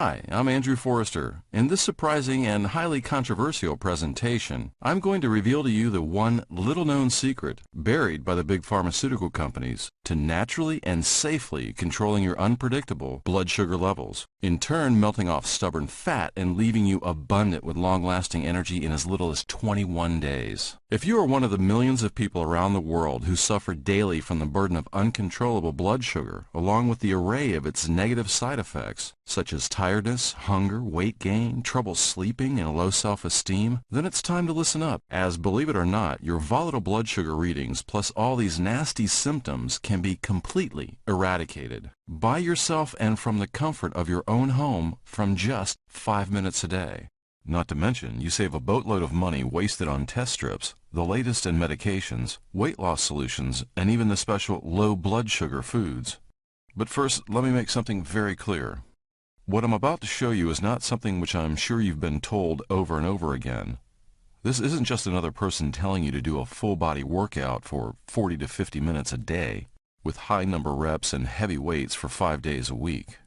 Hi, I'm Andrew Forrester. In this surprising and highly controversial presentation, I'm going to reveal to you the one little-known secret buried by the big pharmaceutical companies to naturally and safely controlling your unpredictable blood sugar levels, in turn melting off stubborn fat and leaving you abundant with long-lasting energy in as little as 21 days. If you are one of the millions of people around the world who suffer daily from the burden of uncontrollable blood sugar, along with the array of its negative side effects, such as tiredness, hunger, weight gain, trouble sleeping, and low self-esteem, then it's time to listen up, as believe it or not, your volatile blood sugar readings plus all these nasty symptoms can be completely eradicated by yourself and from the comfort of your own home from just 5 minutes a day. Not to mention, you save a boatload of money wasted on test strips, the latest in medications, weight loss solutions, and even the special low blood sugar foods. But first, let me make something very clear. What I'm about to show you is not something which I'm sure you've been told over and over again. This isn't just another person telling you to do a full-body workout for 40 to 50 minutes a day, with high number reps and heavy weights for 5 days a week.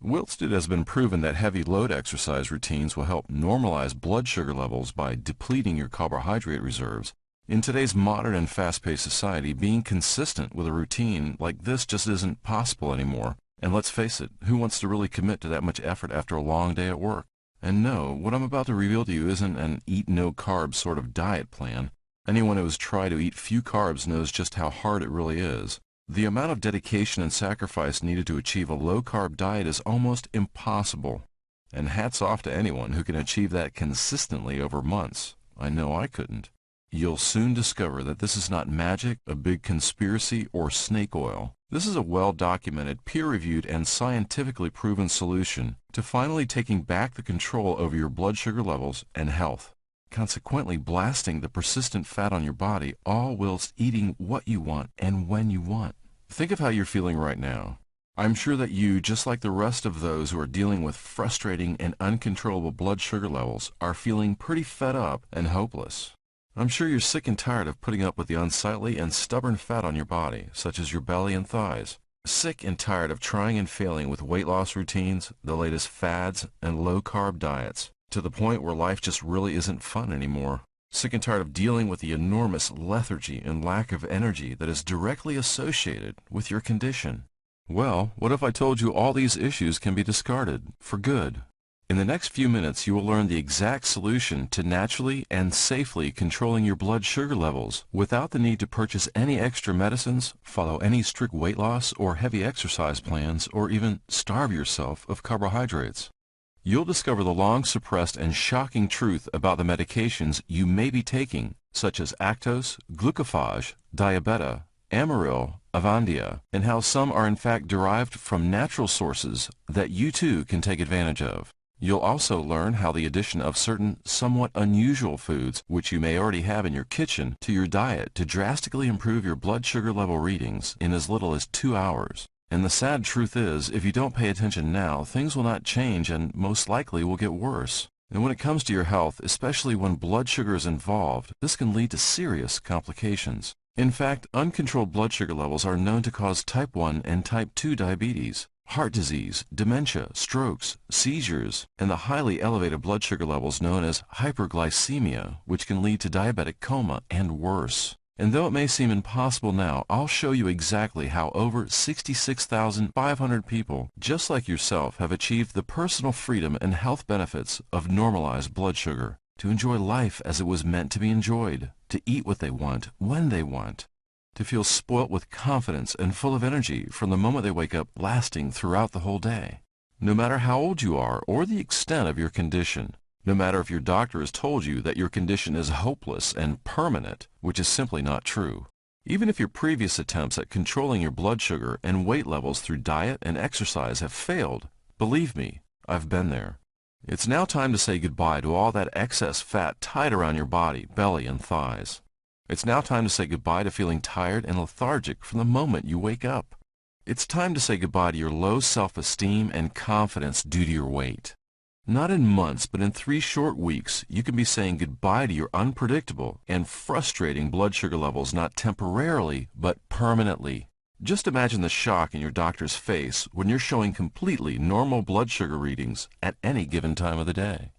Whilst it has been proven that heavy load exercise routines will help normalize blood sugar levels by depleting your carbohydrate reserves, in today's modern and fast-paced society, being consistent with a routine like this just isn't possible anymore. And let's face it, who wants to really commit to that much effort after a long day at work? And no, what I'm about to reveal to you isn't an eat-no-carbs sort of diet plan. Anyone who has tried to eat few carbs knows just how hard it really is. The amount of dedication and sacrifice needed to achieve a low-carb diet is almost impossible. And hats off to anyone who can achieve that consistently over months. I know I couldn't. You'll soon discover that this is not magic, a big conspiracy, or snake oil. This is a well-documented, peer-reviewed, and scientifically proven solution to finally taking back the control over your blood sugar levels and health, consequently blasting the persistent fat on your body, all whilst eating what you want and when you want. Think of how you're feeling right now. I'm sure that you, just like the rest of those who are dealing with frustrating and uncontrollable blood sugar levels, are feeling pretty fed up and hopeless. I'm sure you're sick and tired of putting up with the unsightly and stubborn fat on your body, such as your belly and thighs. Sick and tired of trying and failing with weight loss routines, the latest fads, and low-carb diets, to the point where life just really isn't fun anymore. Sick and tired of dealing with the enormous lethargy and lack of energy that is directly associated with your condition. Well, what if I told you all these issues can be discarded for good? In the next few minutes, you will learn the exact solution to naturally and safely controlling your blood sugar levels without the need to purchase any extra medicines, follow any strict weight loss or heavy exercise plans, or even starve yourself of carbohydrates. You'll discover the long-suppressed and shocking truth about the medications you may be taking, such as Actos, Glucophage, Diabeta, Amaryl, Avandia, and how some are in fact derived from natural sources that you too can take advantage of. You'll also learn how the addition of certain somewhat unusual foods, which you may already have in your kitchen, to your diet to drastically improve your blood sugar level readings in as little as 2 hours. And the sad truth is, if you don't pay attention now, things will not change and most likely will get worse. And when it comes to your health, especially when blood sugar is involved, this can lead to serious complications. In fact, uncontrolled blood sugar levels are known to cause type 1 and type 2 diabetes, heart disease, dementia, strokes, seizures, and the highly elevated blood sugar levels known as hyperglycemia, which can lead to diabetic coma and worse. And though it may seem impossible now, I'll show you exactly how over 66,500 people, just like yourself, have achieved the personal freedom and health benefits of normalized blood sugar, to enjoy life as it was meant to be enjoyed, to eat what they want, when they want, to feel spoilt with confidence and full of energy from the moment they wake up, lasting throughout the whole day. No matter how old you are or the extent of your condition, no matter if your doctor has told you that your condition is hopeless and permanent, which is simply not true. Even if your previous attempts at controlling your blood sugar and weight levels through diet and exercise have failed, believe me, I've been there. It's now time to say goodbye to all that excess fat tied around your body, belly, and thighs. It's now time to say goodbye to feeling tired and lethargic from the moment you wake up. It's time to say goodbye to your low self-esteem and confidence due to your weight. Not in months, but in 3 short weeks, you can be saying goodbye to your unpredictable and frustrating blood sugar levels, not temporarily, but permanently. Just imagine the shock in your doctor's face when you're showing completely normal blood sugar readings at any given time of the day.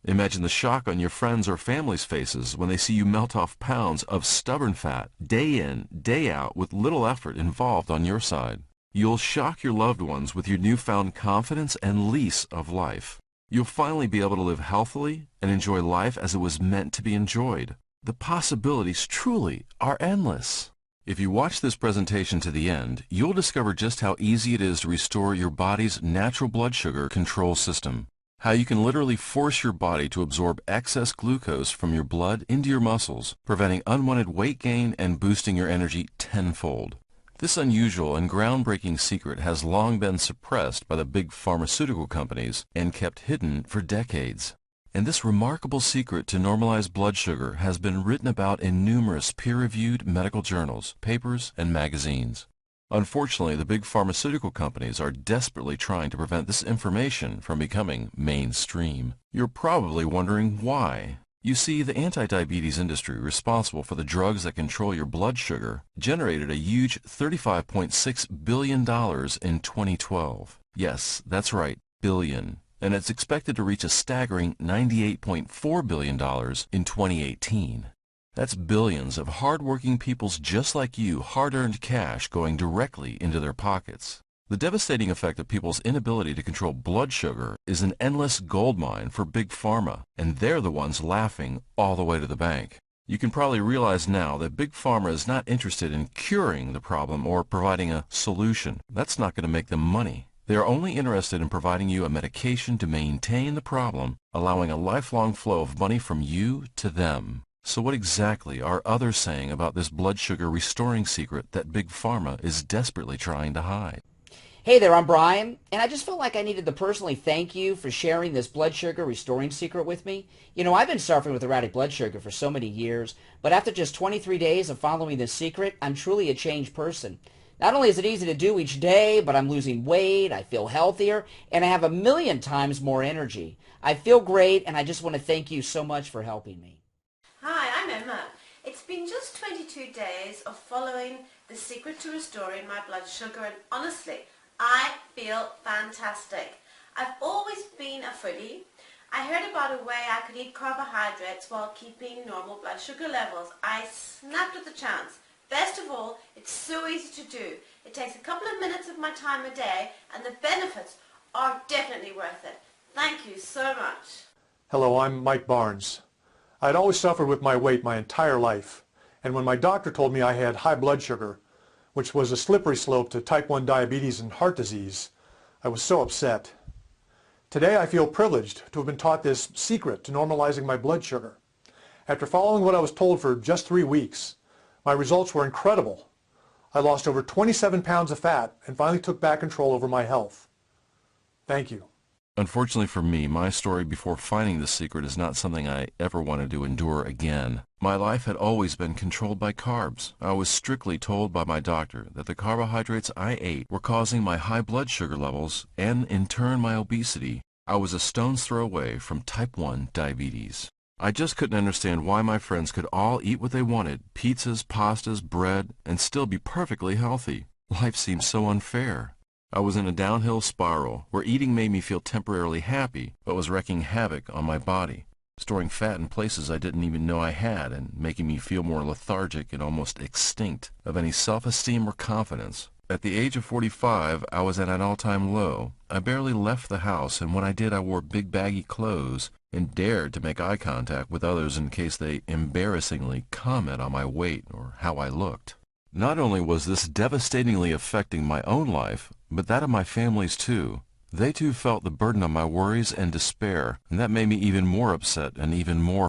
Imagine the shock on your friends' or family's faces when they see you melt off pounds of stubborn fat day in, day out with little effort involved on your side. You'll shock your loved ones with your newfound confidence and lease of life. You'll finally be able to live healthily and enjoy life as it was meant to be enjoyed. The possibilities truly are endless. If you watch this presentation to the end, you'll discover just how easy it is to restore your body's natural blood sugar control system. How you can literally force your body to absorb excess glucose from your blood into your muscles, preventing unwanted weight gain and boosting your energy tenfold. This unusual and groundbreaking secret has long been suppressed by the big pharmaceutical companies and kept hidden for decades. And this remarkable secret to normalized blood sugar has been written about in numerous peer-reviewed medical journals, papers, and magazines. Unfortunately, the big pharmaceutical companies are desperately trying to prevent this information from becoming mainstream. You're probably wondering why. You see, the anti-diabetes industry responsible for the drugs that control your blood sugar generated a huge $35.6 billion in 2012. Yes, that's right, billion. And it's expected to reach a staggering $98.4 billion in 2018. That's billions of hard-working people's just like you hard-earned cash going directly into their pockets. The devastating effect of people's inability to control blood sugar is an endless goldmine for Big Pharma, and they're the ones laughing all the way to the bank. You can probably realize now that Big Pharma is not interested in curing the problem or providing a solution. That's not going to make them money. They are only interested in providing you a medication to maintain the problem, allowing a lifelong flow of money from you to them. So what exactly are others saying about this blood sugar restoring secret that Big Pharma is desperately trying to hide? Hey there, I'm Brian, and I just felt like I needed to personally thank you for sharing this blood sugar restoring secret with me. You know, I've been suffering with erratic blood sugar for so many years, but after just 23 days of following this secret, I'm truly a changed person. Not only is it easy to do each day, but I'm losing weight, I feel healthier, and I have 1,000,000 times more energy. I feel great, and I just want to thank you so much for helping me. Hi, I'm Emma. It's been just 22 days of following the secret to restoring my blood sugar, and honestly, I feel fantastic. I've always been a foodie. I heard about a way I could eat carbohydrates while keeping normal blood sugar levels. I snapped at the chance. Best of all, it's so easy to do. It takes a couple of minutes of my time a day, and the benefits are definitely worth it. Thank you so much. Hello, I'm Mike Barnes. I'd always suffered with my weight my entire life, and when my doctor told me I had high blood sugar, which was a slippery slope to type 1 diabetes and heart disease, I was so upset. Today I feel privileged to have been taught this secret to normalizing my blood sugar. After following what I was told for just 3 weeks, my results were incredible. I lost over 27 pounds of fat and finally took back control over my health. Thank you. Unfortunately for me, my story before finding the secret is not something I ever wanted to endure again. My life had always been controlled by carbs. I was strictly told by my doctor that the carbohydrates I ate were causing my high blood sugar levels and, in turn, my obesity. I was a stone's throw away from type 1 diabetes. I just couldn't understand why my friends could all eat what they wanted, pizzas, pastas, bread, and still be perfectly healthy. Life seemed so unfair. I was in a downhill spiral where eating made me feel temporarily happy, but was wreaking havoc on my body, storing fat in places I didn't even know I had and making me feel more lethargic and almost extinct of any self-esteem or confidence. At the age of 45, I was at an all-time low. I barely left the house, and when I did, I wore big baggy clothes and dared to make eye contact with others in case they embarrassingly comment on my weight or how I looked. Not only was this devastatingly affecting my own life, but that of my family's too. They too felt the burden of my worries and despair, and that made me even more upset and even more